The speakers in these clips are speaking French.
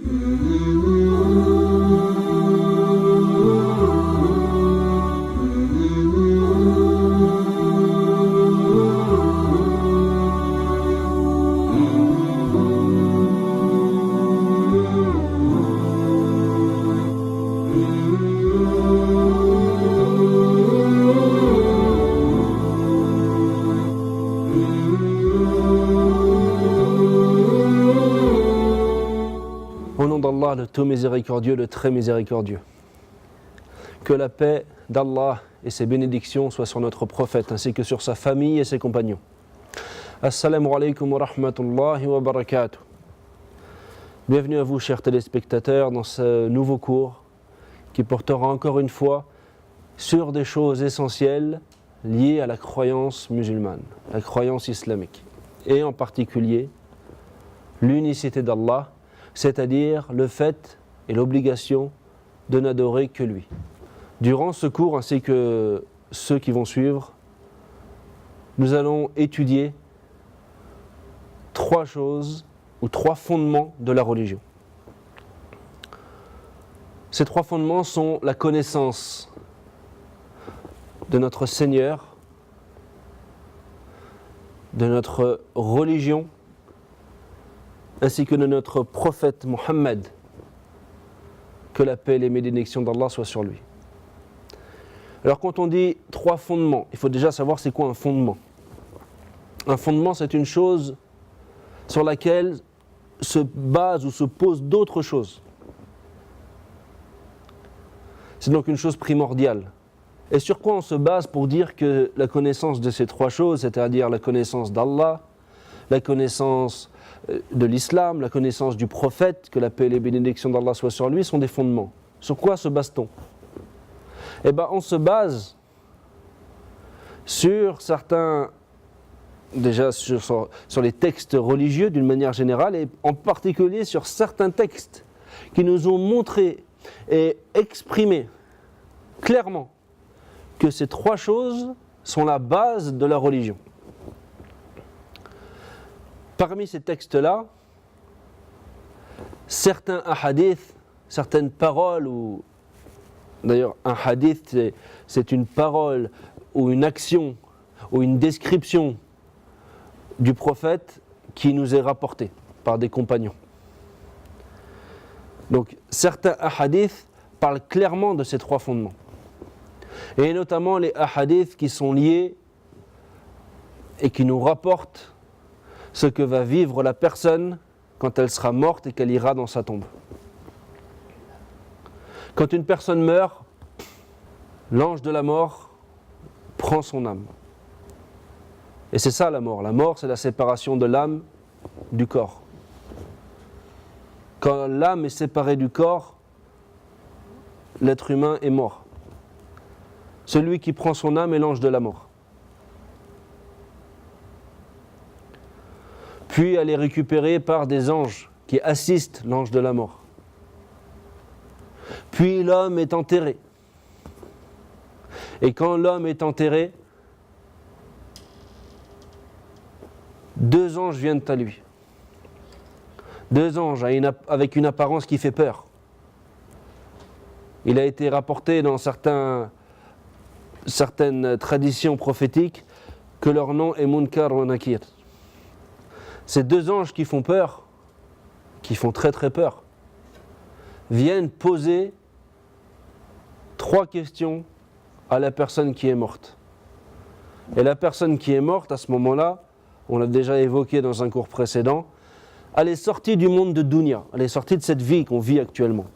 Au nom d'Allah, le tout miséricordieux, le très miséricordieux. Que la paix d'Allah et ses bénédictions soient sur notre prophète ainsi que sur sa famille et ses compagnons. Assalamu alaikum wa rahmatullahi wa barakatuh. Bienvenue à vous, chers téléspectateurs, dans ce nouveau cours qui portera encore une fois sur des choses essentielles liées à la croyance musulmane, la croyance islamique, et en particulier l'unicité d'Allah, c'est-à-dire le fait et l'obligation de n'adorer que lui. Durant ce cours ainsi que ceux qui vont suivre, nous allons étudier trois choses ou trois fondements de la religion. Ces trois fondements sont la connaissance de notre Seigneur, de notre religion, ainsi que de notre prophète Mohammed, que la paix et les bénédictions d'Allah soient sur lui. Alors quand on dit trois fondements, il faut déjà savoir c'est quoi un fondement. Un fondement, c'est une chose sur laquelle se base ou se pose d'autres choses. C'est donc une chose primordiale. Et sur quoi on se base pour dire que la connaissance de ces trois choses, c'est-à-dire la connaissance d'Allah, la connaissance de l'islam, la connaissance du prophète, que la paix et les bénédictions d'Allah soient sur lui, sont des fondements. Sur quoi se base-t-on ? Eh bien, on se base sur certains, déjà sur les textes religieux d'une manière générale, et en particulier sur certains textes qui nous ont montré et exprimé clairement que ces trois choses sont la base de la religion. Parmi ces textes-là, certains hadiths, certaines paroles, ou d'ailleurs un hadith c'est une parole ou une action ou une description du prophète qui nous est rapportée par des compagnons. Donc certains hadiths parlent clairement de ces trois fondements. Et notamment les hadiths qui sont liés et qui nous rapportent ce que va vivre la personne quand elle sera morte et qu'elle ira dans sa tombe. Quand une personne meurt, l'ange de la mort prend son âme. Et c'est ça la mort. La mort, c'est la séparation de l'âme du corps. Quand l'âme est séparée du corps, l'être humain est mort. Celui qui prend son âme est l'ange de la mort. Puis elle est récupérée par des anges qui assistent l'ange de la mort. Puis l'homme est enterré. Et quand l'homme est enterré, deux anges viennent à lui. Deux anges avec une apparence qui fait peur. Il a été rapporté dans certaines traditions prophétiques que leur nom est Munkar ou Nakir. Ces deux anges qui font peur, qui font très très peur, viennent poser trois questions à la personne qui est morte. Et la personne qui est morte, à ce moment-là, on l'a déjà évoqué dans un cours précédent, elle est sortie du monde de Dunya, elle est sortie de cette vie qu'on vit actuellement.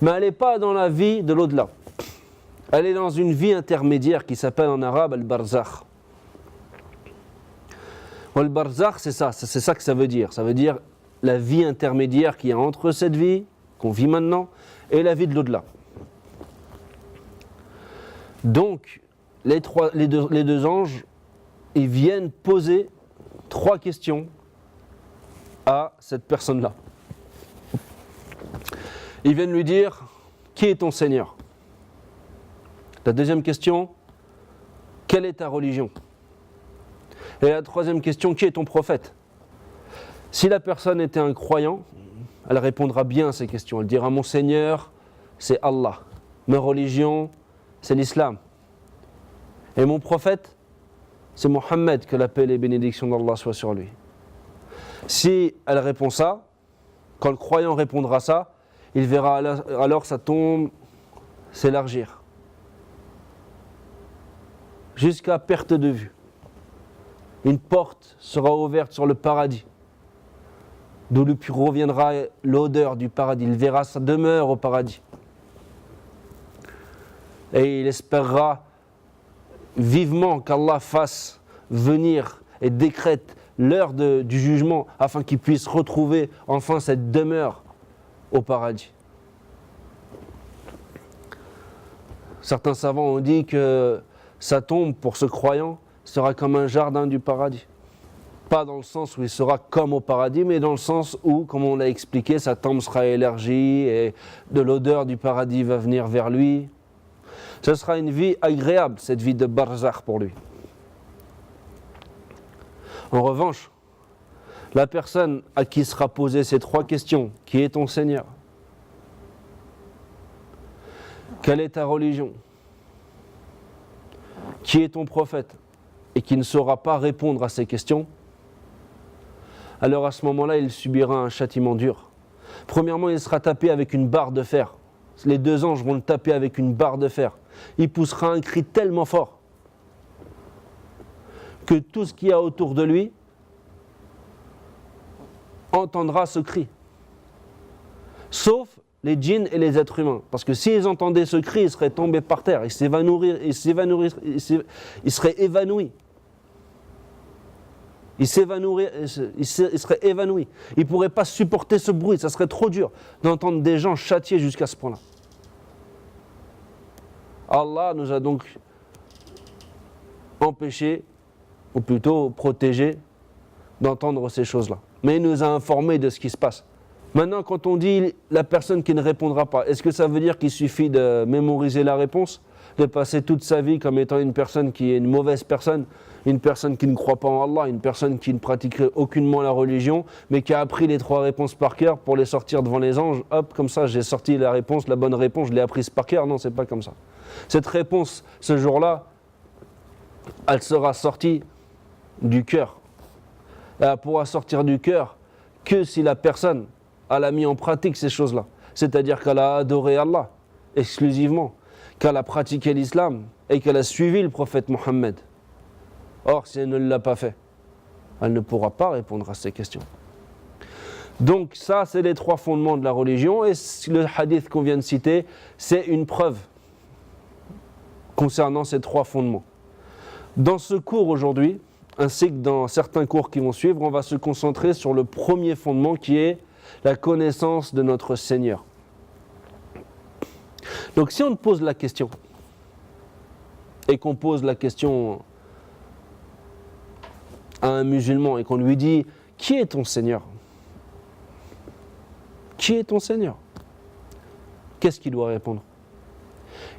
Mais elle n'est pas dans la vie de l'au-delà. Elle est dans une vie intermédiaire qui s'appelle en arabe al-barzakh. Al-barzakh, c'est ça que ça veut dire. Ça veut dire la vie intermédiaire qui est entre cette vie qu'on vit maintenant et la vie de l'au-delà. Donc, les deux anges, ils viennent poser trois questions à cette personne-là. Ils viennent lui dire, qui est ton Seigneur ? La deuxième question, quelle est ta religion ? Et la troisième question, qui est ton prophète ? Si la personne était un croyant, elle répondra bien à ces questions. Elle dira mon Seigneur, c'est Allah. Ma religion, c'est l'islam. Et mon prophète, c'est Mohammed, que la paix et les bénédictions d'Allah soient sur lui. Si elle répond ça, quand le croyant répondra ça, il verra alors sa tombe s'élargir jusqu'à perte de vue. Une porte sera ouverte sur le paradis, d'où lui reviendra l'odeur du paradis. Il verra sa demeure au paradis. Et il espérera vivement qu'Allah fasse venir et décrète l'heure du jugement afin qu'il puisse retrouver enfin cette demeure au paradis. Certains savants ont dit que sa tombe pour ce croyant sera comme un jardin du paradis. Pas dans le sens où il sera comme au paradis, mais dans le sens où, comme on l'a expliqué, sa tombe sera élargie et de l'odeur du paradis va venir vers lui. Ce sera une vie agréable, cette vie de barzakh pour lui. En revanche, la personne à qui sera posée ces 3 questions, qui est ton Seigneur? Quelle est ta religion? Qui est ton prophète? Et qui ne saura pas répondre à ces questions, alors à ce moment-là, il subira un châtiment dur. Premièrement, il sera tapé avec une barre de fer. Les 2 anges vont le taper avec une barre de fer. Il poussera un cri tellement fort que tout ce qu'il y a autour de lui entendra ce cri. Sauf les djinns et les êtres humains. Parce que s'ils entendaient ce cri, ils seraient tombés par terre, ils seraient évanouis. Ils seraient évanouis. Ils ne pourraient pas supporter ce bruit, ça serait trop dur d'entendre des gens châtiés jusqu'à ce point-là. Allah nous a donc empêchés, ou plutôt protégés, d'entendre ces choses-là. Mais il nous a informés de ce qui se passe. Maintenant, quand on dit la personne qui ne répondra pas, est-ce que ça veut dire qu'il suffit de mémoriser la réponse, de passer toute sa vie comme étant une personne qui est une mauvaise personne, une personne qui ne croit pas en Allah, une personne qui ne pratiquerait aucunement la religion, mais qui a appris les 3 réponses par cœur pour les sortir devant les anges, hop, comme ça j'ai sorti la réponse, la bonne réponse, je l'ai apprise par cœur? Non, c'est pas comme ça. Cette réponse, ce jour-là, elle sera sortie du cœur. Elle pourra sortir du cœur que si la personne elle a mis en pratique ces choses-là. C'est-à-dire qu'elle a adoré Allah exclusivement, qu'elle a pratiqué l'islam et qu'elle a suivi le prophète Mohammed. Or, si elle ne l'a pas fait, elle ne pourra pas répondre à ces questions. Donc ça, c'est les 3 fondements de la religion, et le hadith qu'on vient de citer, c'est une preuve concernant ces 3 fondements. Dans ce cours aujourd'hui, ainsi que dans certains cours qui vont suivre, on va se concentrer sur le premier fondement qui est la connaissance de notre Seigneur. Donc si on pose la question, et qu'on pose la question à un musulman et qu'on lui dit « Qui est ton Seigneur ?» Qui est ton Seigneur? Qu'est-ce qu'il doit répondre?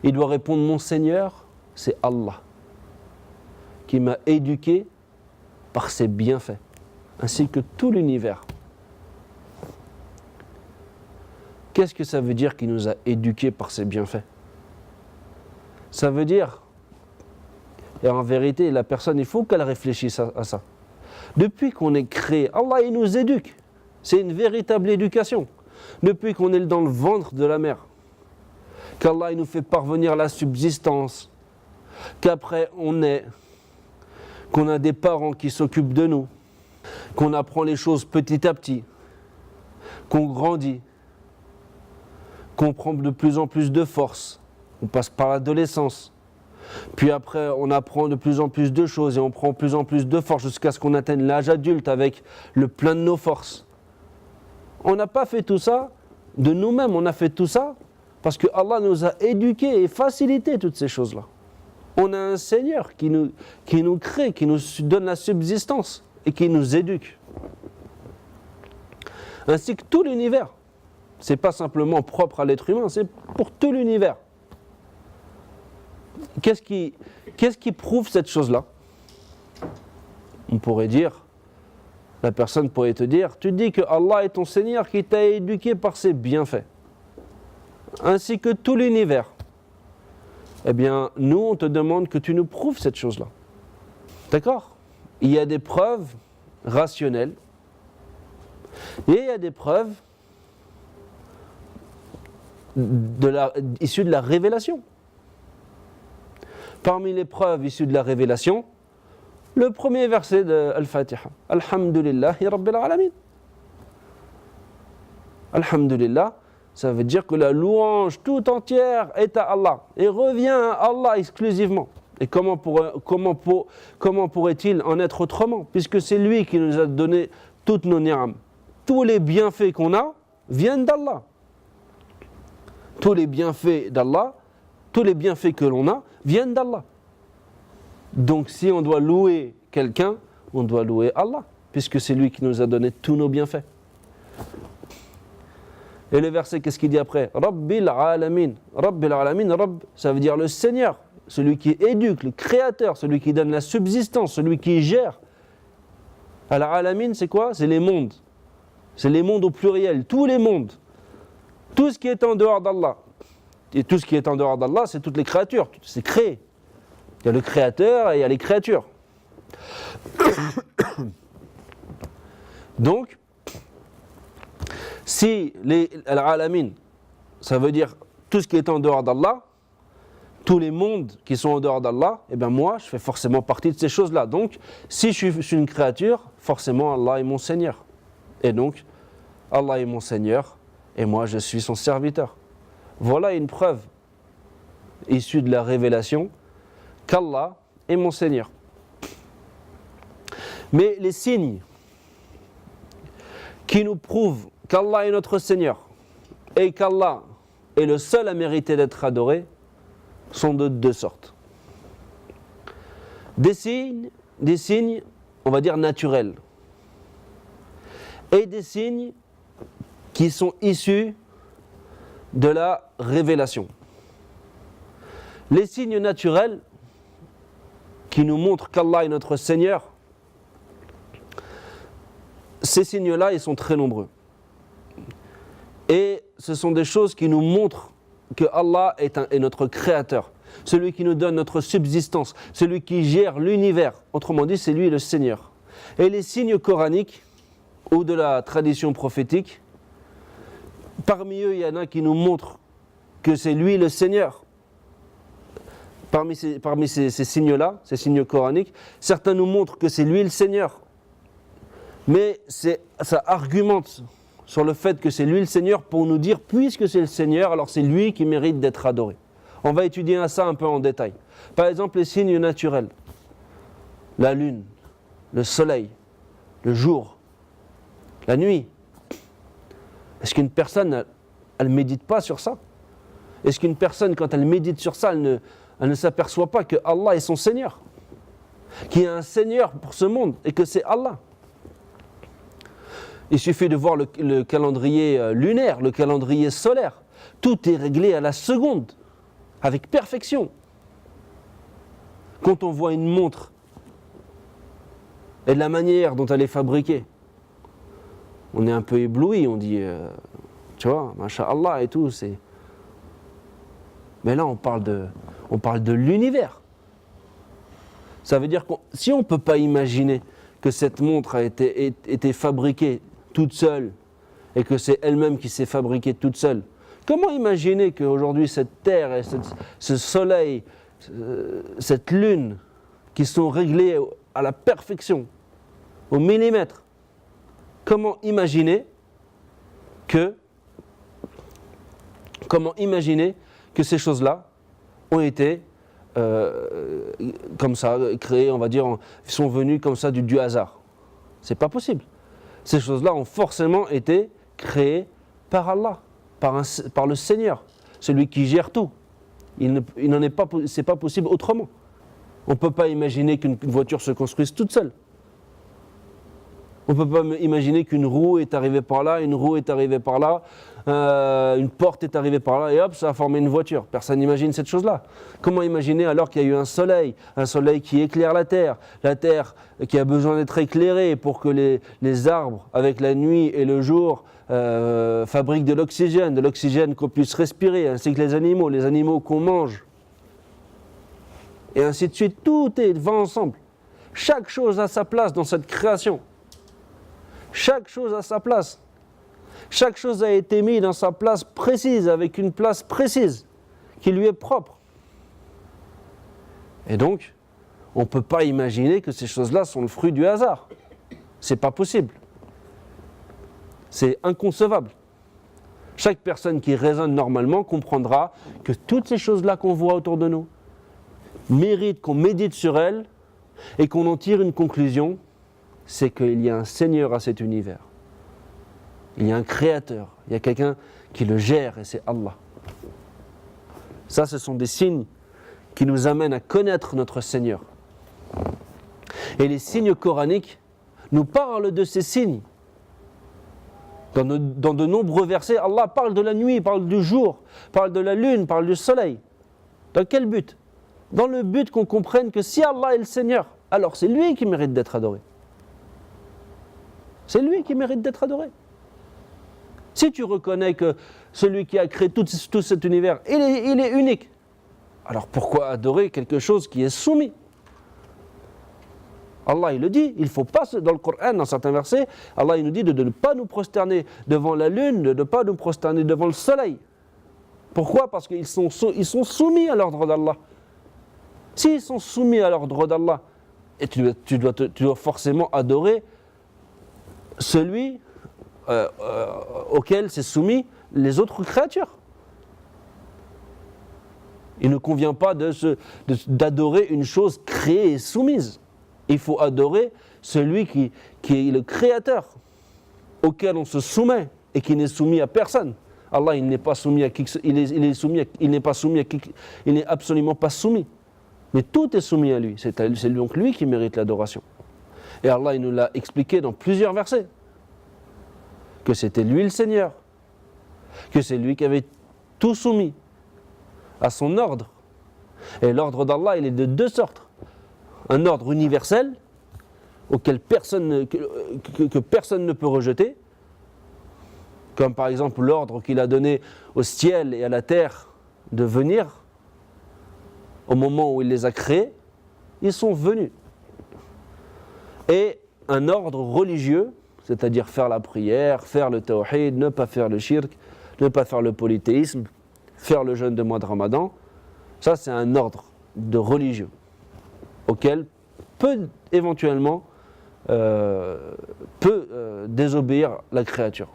Il doit répondre « Mon Seigneur, c'est Allah, qui m'a éduqué par ses bienfaits, ainsi que tout l'univers. » Qu'est-ce que ça veut dire qu'il nous a éduqués par ses bienfaits? Ça veut dire, et en vérité, la personne, il faut qu'elle réfléchisse à ça. Depuis qu'on est créé, Allah, il nous éduque. C'est une véritable éducation. Depuis qu'on est dans le ventre de la mère, qu'Allah il nous fait parvenir la subsistance, qu'après on est, qu'on a des parents qui s'occupent de nous, qu'on apprend les choses petit à petit, qu'on grandit, qu'on prend de plus en plus de force, on passe par l'adolescence, puis après on apprend de plus en plus de choses et on prend de plus en plus de force jusqu'à ce qu'on atteigne l'âge adulte avec le plein de nos forces. On n'a pas fait tout ça de nous-mêmes, on a fait tout ça parce que Allah nous a éduqués et facilité toutes ces choses-là. On a un Seigneur qui nous crée, qui nous donne la subsistance et qui nous éduque. Ainsi que tout l'univers. Ce n'est pas simplement propre à l'être humain, c'est pour tout l'univers. Qu'est-ce qui prouve cette chose-là? On pourrait dire La personne pourrait te dire, tu dis que Allah est ton Seigneur qui t'a éduqué par ses bienfaits, ainsi que tout l'univers. Eh bien, nous, on te demande que tu nous prouves cette chose-là. D'accord? Il y a des preuves rationnelles et il y a des preuves issues de la révélation. Parmi les preuves issues de la révélation, le premier verset de Al-Fatiha. Alhamdulillahi Rabbil Alamin. Alhamdulillah, ça veut dire que la louange tout entière est à Allah et revient à Allah exclusivement. Et comment pourrait-il en être autrement? Puisque c'est lui qui nous a donné toutes nos ni'am. Tous les bienfaits qu'on a viennent d'Allah. Tous les bienfaits d'Allah, tous les bienfaits que l'on a viennent d'Allah. Donc si on doit louer quelqu'un, on doit louer Allah, puisque c'est lui qui nous a donné tous nos bienfaits. Et le verset, qu'est-ce qu'il dit après? Rabbil alamin. Rabbil alamin, Rabb, ça veut dire le Seigneur, celui qui éduque, le Créateur, celui qui donne la subsistance, celui qui gère. Al-alamin, c'est quoi? C'est les mondes. C'est les mondes au pluriel, tous les mondes. Tout ce qui est en dehors d'Allah. Et tout ce qui est en dehors d'Allah, c'est toutes les créatures, c'est créé. Il y a le Créateur et il y a les créatures. Donc, si Al-alamin, ça veut dire tout ce qui est en dehors d'Allah, tous les mondes qui sont en dehors d'Allah, eh bien moi, je fais forcément partie de ces choses-là. Donc, si je suis une créature, forcément Allah est mon Seigneur. Et donc, Allah est mon Seigneur, et moi je suis son serviteur. Voilà une preuve issue de la révélation qu'Allah est mon Seigneur. Mais les signes qui nous prouvent qu'Allah est notre Seigneur et qu'Allah est le seul à mériter d'être adoré sont de deux sortes. Des signes, on va dire naturels, et des signes qui sont issus de la révélation. Les signes naturels qui nous montrent qu'Allah est notre Seigneur, ces signes-là, ils sont très nombreux. Et ce sont des choses qui nous montrent que Allah est notre Créateur, celui qui nous donne notre subsistance, celui qui gère l'univers. Autrement dit, c'est lui le Seigneur. Et les signes coraniques ou de la tradition prophétique, parmi eux, il y en a qui nous montrent que c'est lui le Seigneur. Parmi ces signes-là, ces signes coraniques, certains nous montrent que c'est lui le Seigneur. Mais ça argumente sur le fait que c'est lui le Seigneur pour nous dire, puisque c'est le Seigneur, alors c'est lui qui mérite d'être adoré. On va étudier ça un peu en détail. Par exemple, les signes naturels. La lune, le soleil, le jour, la nuit. Est-ce qu'une personne, elle ne médite pas sur ça? Est-ce qu'une personne, quand elle médite sur ça, elle ne s'aperçoit pas que Allah est son Seigneur? Qu'il y a un Seigneur pour ce monde et que c'est Allah? Il suffit de voir le calendrier lunaire, le calendrier solaire. Tout est réglé à la seconde, avec perfection. Quand on voit une montre et de la manière dont elle est fabriquée, on est un peu ébloui, on dit, tu vois, masha'Allah et tout, c'est... Mais là, on parle de l'univers. Ça veut dire que si on ne peut pas imaginer que cette montre a été fabriquée toute seule et que c'est elle-même qui s'est fabriquée toute seule, comment imaginer qu'aujourd'hui cette terre et ce soleil, cette lune, qui sont réglés à la perfection, au millimètre, comment imaginer que ces choses-là ont été comme ça, créées, on va dire, sont venues comme ça du hasard? C'est pas possible. Ces choses-là ont forcément été créées par Allah, par le Seigneur, celui qui gère tout. C'est pas possible autrement. On ne peut pas imaginer qu'une voiture se construise toute seule. On ne peut pas imaginer qu'une roue est arrivée par là, une roue est arrivée par là, une porte est arrivée par là et hop, ça a formé une voiture. Personne n'imagine cette chose-là. Comment imaginer alors qu'il y a eu un soleil qui éclaire la terre qui a besoin d'être éclairée pour que les arbres, avec la nuit et le jour, fabriquent de l'oxygène qu'on puisse respirer, ainsi que les animaux qu'on mange. Et ainsi de suite, tout va ensemble. Chaque chose a sa place dans cette création. Chaque chose a sa place. Chaque chose a été mise dans sa place précise, avec une place précise, qui lui est propre. Et donc, on ne peut pas imaginer que ces choses-là sont le fruit du hasard. C'est pas possible. C'est inconcevable. Chaque personne qui raisonne normalement comprendra que toutes ces choses-là qu'on voit autour de nous méritent qu'on médite sur elles et qu'on en tire une conclusion, c'est qu'il y a un Seigneur à cet univers. Il y a un Créateur, il y a quelqu'un qui le gère et c'est Allah. Ça, ce sont des signes qui nous amènent à connaître notre Seigneur. Et les signes coraniques nous parlent de ces signes. Dans de nombreux versets, Allah parle de la nuit, parle du jour, parle de la lune, parle du soleil. Dans quel but ? Dans le but qu'on comprenne que si Allah est le Seigneur, alors c'est lui qui mérite d'être adoré. C'est lui qui mérite d'être adoré. Si tu reconnais que celui qui a créé tout cet univers, il est unique, alors pourquoi adorer quelque chose qui est soumis ? Allah il le dit, il ne faut pas, dans le Coran, dans certains versets, Allah il nous dit de ne pas nous prosterner devant la lune, de ne pas nous prosterner devant le soleil. Pourquoi ? Parce qu'ils sont soumis à l'ordre d'Allah. S'ils sont soumis à l'ordre d'Allah, et tu dois forcément adorer celui auquel s'est soumis les autres créatures. Il ne convient pas d'adorer une chose créée et soumise. Il faut adorer celui qui est le créateur, auquel on se soumet et qui n'est soumis à personne. Allah, il n'est pas soumis à qui il n'est absolument pas soumis. Mais tout est soumis à lui. C'est donc lui qui mérite l'adoration. Et Allah, il nous l'a expliqué dans plusieurs versets. Que c'était lui le Seigneur. Que c'est lui qui avait tout soumis à son ordre. Et l'ordre d'Allah, il est de deux sortes. Un ordre universel, auquel que personne ne peut rejeter, comme par exemple l'ordre qu'il a donné au ciel et à la terre de venir, au moment où il les a créés, ils sont venus. Et un ordre religieux, c'est-à-dire faire la prière, faire le tawhid, ne pas faire le shirk, ne pas faire le polythéisme, faire le jeûne de mois de Ramadan, ça c'est un ordre de religieux auquel peut éventuellement désobéir la créature.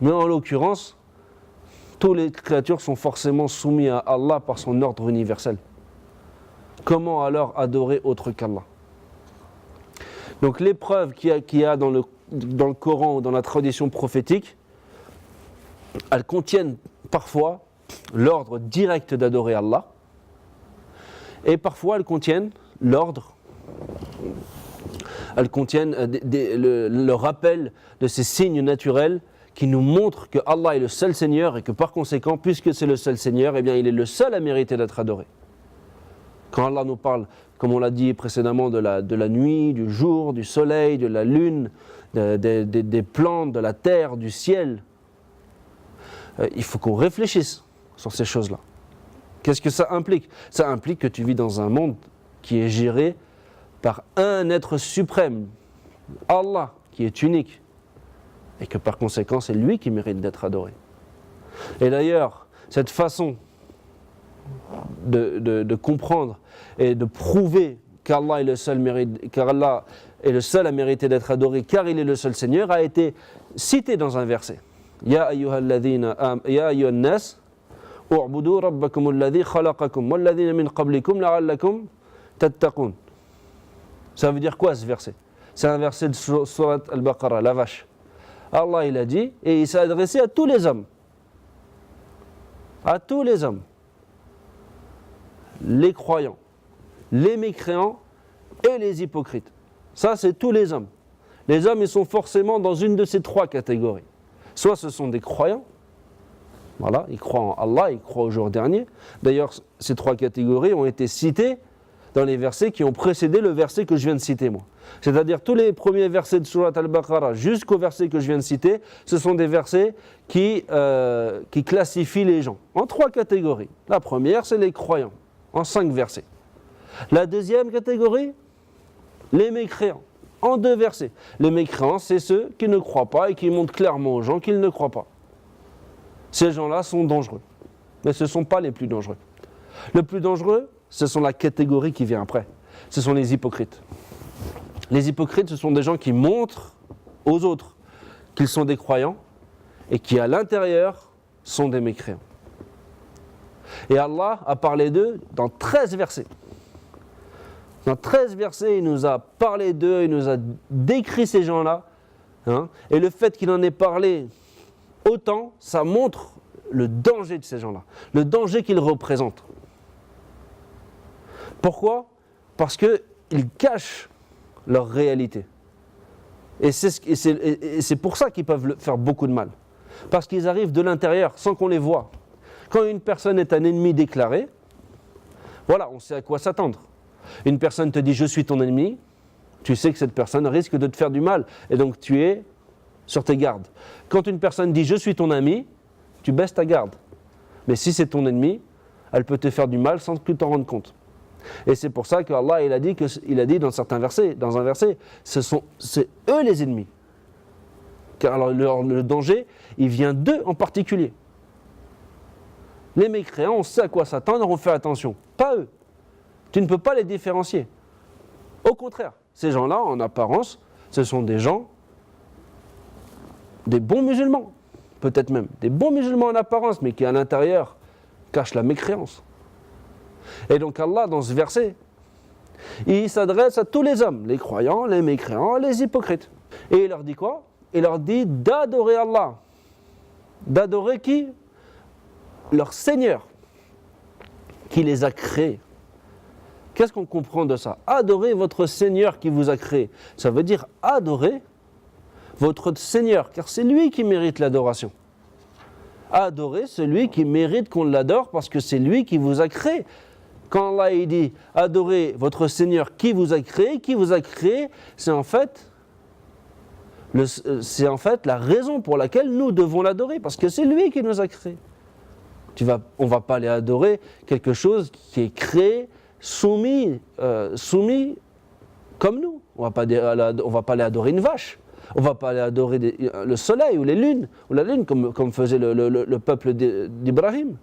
Mais en l'occurrence, toutes les créatures sont forcément soumises à Allah par son ordre universel. Comment alors adorer autre qu'Allah ? Donc les preuves qu'il y a dans le Coran ou dans la tradition prophétique, elles contiennent parfois l'ordre direct d'adorer Allah, et parfois elles contiennent le rappel de ces signes naturels qui nous montrent que Allah est le seul Seigneur et que par conséquent, puisque c'est le seul Seigneur, eh bien il est le seul à mériter d'être adoré. Quand Allah nous parle, comme on l'a dit précédemment, de la nuit, du jour, du soleil, de la lune, des plantes, de la terre, du ciel, il faut qu'on réfléchisse sur ces choses-là. Qu'est-ce que ça implique ? Ça implique que tu vis dans un monde qui est géré par un être suprême, Allah, qui est unique, et que par conséquent, c'est lui qui mérite d'être adoré. Et d'ailleurs, cette façon de comprendre et de prouver qu'Allah est le seul à mériter d'être adoré, car il est le seul Seigneur, a été cité dans un verset. Ya ayyuhan nas, u'budu rabbakum alladhi khalaqakum walladhina min qablikum la'allakum tattaqun. Ça veut dire quoi ce verset ? C'est un verset de Surat Al-Baqarah, la vache. Allah il a dit, et il s'est adressé à tous les hommes. À tous les hommes. Les croyants, les mécréants et les hypocrites. Ça, c'est tous les hommes. Les hommes, ils sont forcément dans une de ces trois catégories. Soit ce sont des croyants, voilà, ils croient en Allah, ils croient au jour dernier. D'ailleurs, ces trois catégories ont été citées dans les versets qui ont précédé le verset que je viens de citer moi. C'est-à-dire tous les premiers versets de Surat Al-Baqarah jusqu'au verset que je viens de citer, ce sont des versets qui classifient les gens en trois catégories. La première, c'est les croyants, en 5 versets. La deuxième catégorie, les mécréants, en 2 versets. Les mécréants, c'est ceux qui ne croient pas et qui montrent clairement aux gens qu'ils ne croient pas. Ces gens-là sont dangereux, mais ce ne sont pas les plus dangereux. Le plus dangereux, ce sont la catégorie qui vient après. Ce sont les hypocrites. Les hypocrites, ce sont des gens qui montrent aux autres qu'ils sont des croyants et qui, à l'intérieur, sont des mécréants. Et Allah a parlé d'eux dans 13 versets. Dans 13 versets, il nous a parlé d'eux, il nous a décrit ces gens-là. Et le fait qu'il en ait parlé autant, ça montre le danger de ces gens-là, le danger qu'ils représentent. Pourquoi ? Parce qu'ils cachent leur réalité. Et c'est pour ça qu'ils peuvent faire beaucoup de mal. Parce qu'ils arrivent de l'intérieur, sans qu'on les voie. Quand une personne est un ennemi déclaré, voilà, on sait à quoi s'attendre. Une personne te dit « je suis ton ennemi », tu sais que cette personne risque de te faire du mal. Et donc tu es sur tes gardes. Quand une personne dit « je suis ton ami », tu baisses ta garde. Mais si c'est ton ennemi, elle peut te faire du mal sans que tu t'en rendes compte. Et c'est pour ça qu'Allah il a dit dans un verset, c'est eux les ennemis. Car alors, le danger, il vient d'eux en particulier. Les mécréants, on sait à quoi s'attendre, on fait attention. Pas eux. Tu ne peux pas les différencier. Au contraire, ces gens-là, en apparence, ce sont des gens, des bons musulmans, peut-être même, des bons musulmans en apparence, mais qui à l'intérieur cachent la mécréance. Et donc Allah, dans ce verset, il s'adresse à tous les hommes, les croyants, les mécréants, les hypocrites. Et il leur dit quoi ? Il leur dit d'adorer Allah. D'adorer qui ? Leur Seigneur, qui les a créés. Qu'est-ce qu'on comprend de ça ? Adorer votre Seigneur qui vous a créé. Ça veut dire adorer votre Seigneur, car c'est lui qui mérite l'adoration. Adorer celui qui mérite qu'on l'adore parce que c'est lui qui vous a créé. Quand Allah il dit adorez votre Seigneur qui vous a créé, c'est en fait la raison pour laquelle nous devons l'adorer, parce que c'est lui qui nous a créés. On ne va pas aller adorer quelque chose qui est créé, soumis comme nous. On ne va pas aller adorer une vache. On ne va pas aller adorer le soleil ou la lune comme faisait le peuple d'Ibrahim.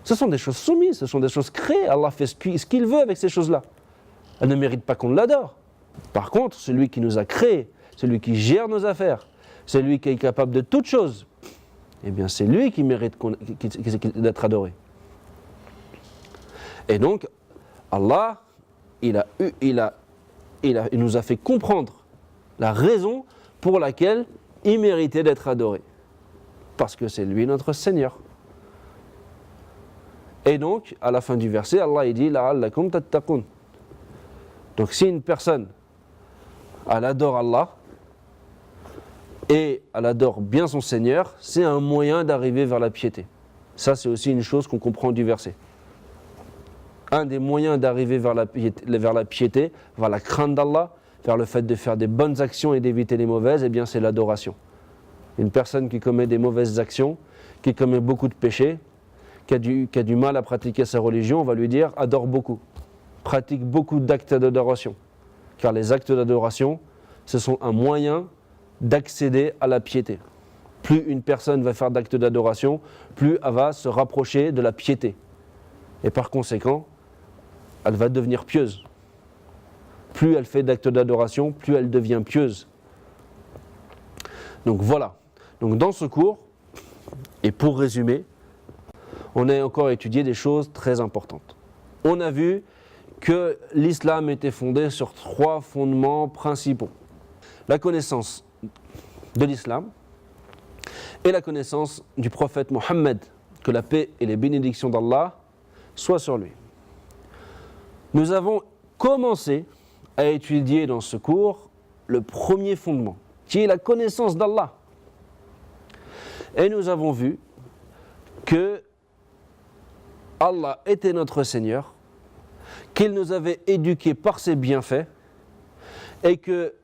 Ce sont des choses soumises, ce sont des choses créées. Allah fait ce qu'il veut avec ces choses-là. Elles ne méritent pas qu'on l'adore. Par contre, celui qui nous a créés, celui qui gère nos affaires, celui qui est capable de toutes choses, eh bien c'est lui qui mérite d'être adoré. Et donc, Allah, il nous a fait comprendre la raison pour laquelle il méritait d'être adoré. Parce que c'est lui notre Seigneur. Et donc, à la fin du verset, Allah il dit « La'allakum tattaqun ». Donc si une personne, elle adore Allah, et elle adore bien son Seigneur, c'est un moyen d'arriver vers la piété. Ça, c'est aussi une chose qu'on comprend du verset. Un des moyens d'arriver vers la piété, vers la crainte d'Allah, vers le fait de faire des bonnes actions et d'éviter les mauvaises, eh bien c'est l'adoration. Une personne qui commet des mauvaises actions, qui commet beaucoup de péchés, qui a du mal à pratiquer sa religion, on va lui dire adore beaucoup, pratique beaucoup d'actes d'adoration. Car les actes d'adoration, ce sont un moyen d'accéder à la piété. Plus une personne va faire d'actes d'adoration, plus elle va se rapprocher de la piété. Et par conséquent, elle va devenir pieuse. Plus elle fait d'actes d'adoration, plus elle devient pieuse. Donc voilà. Donc dans ce cours, et pour résumer, on a encore étudié des choses très importantes. On a vu que l'islam était fondé sur 3 fondements principaux. La connaissance de l'islam et la connaissance du prophète Mohammed, que la paix et les bénédictions d'Allah soient sur lui. Nous avons commencé à étudier dans ce cours le premier fondement, qui est la connaissance d'Allah. Et nous avons vu que Allah était notre Seigneur, qu'il nous avait éduqués par ses bienfaits et que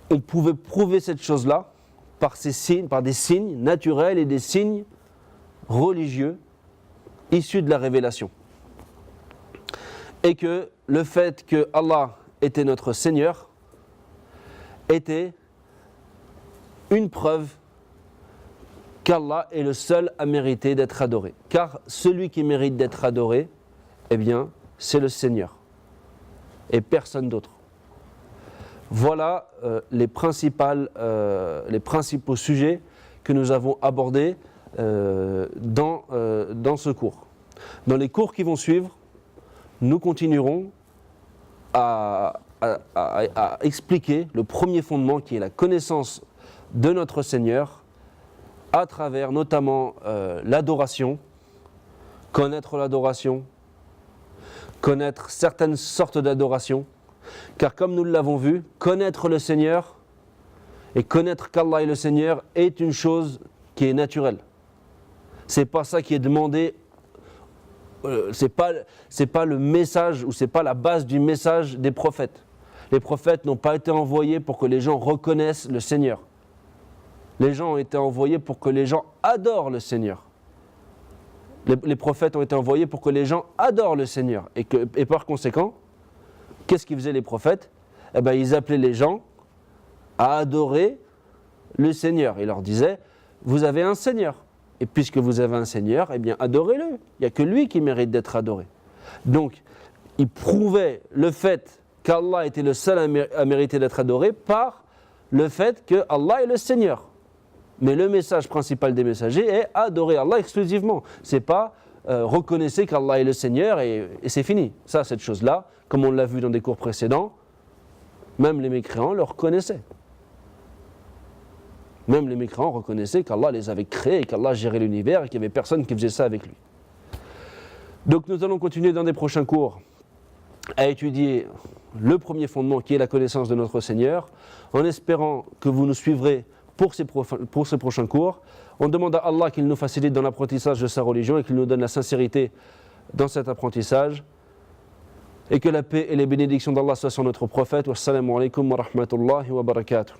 on pouvait prouver cette chose-là par des signes naturels et des signes religieux issus de la révélation. Et que le fait que Allah était notre Seigneur était une preuve qu'Allah est le seul à mériter d'être adoré. Car celui qui mérite d'être adoré, eh bien, c'est le Seigneur et personne d'autre. Voilà les principaux sujets que nous avons abordés dans ce cours. Dans les cours qui vont suivre, nous continuerons à expliquer le premier fondement qui est la connaissance de notre Seigneur à travers notamment l'adoration, connaître l'adoration, connaître certaines sortes d'adoration, car comme nous l'avons vu, connaître le Seigneur et connaître qu'Allah est le Seigneur est une chose qui est naturelle. C'est pas ça qui est demandé, c'est pas le message ou c'est pas la base du message des prophètes. Les prophètes n'ont pas été envoyés pour que les gens reconnaissent le Seigneur. Les gens ont été envoyés pour que les gens adorent le Seigneur. Les prophètes ont été envoyés pour que les gens adorent le Seigneur. Et par conséquent, qu'est-ce qu'ils faisaient les prophètes ? Eh bien, ils appelaient les gens à adorer le Seigneur. Ils leur disaient, vous avez un Seigneur. Et puisque vous avez un Seigneur, eh bien, adorez-le. Il n'y a que lui qui mérite d'être adoré. Donc, ils prouvaient le fait qu'Allah était le seul à mériter d'être adoré par le fait que Allah est le Seigneur. Mais le message principal des messagers est adorer Allah exclusivement. C'est pas reconnaissez qu'Allah est le Seigneur et c'est fini. Ça, cette chose-là, comme on l'a vu dans des cours précédents, même les mécréants le reconnaissaient. Même les mécréants reconnaissaient qu'Allah les avait créés et qu'Allah gérait l'univers et qu'il n'y avait personne qui faisait ça avec lui. Donc nous allons continuer dans des prochains cours à étudier le premier fondement qui est la connaissance de notre Seigneur, en espérant que vous nous suivrez pour ces prochains cours. On demande à Allah qu'il nous facilite dans l'apprentissage de sa religion et qu'il nous donne la sincérité dans cet apprentissage. Et que la paix et les bénédictions d'Allah soient sur notre prophète. Wassalamu alaikum wa rahmatullahi wa barakatuh.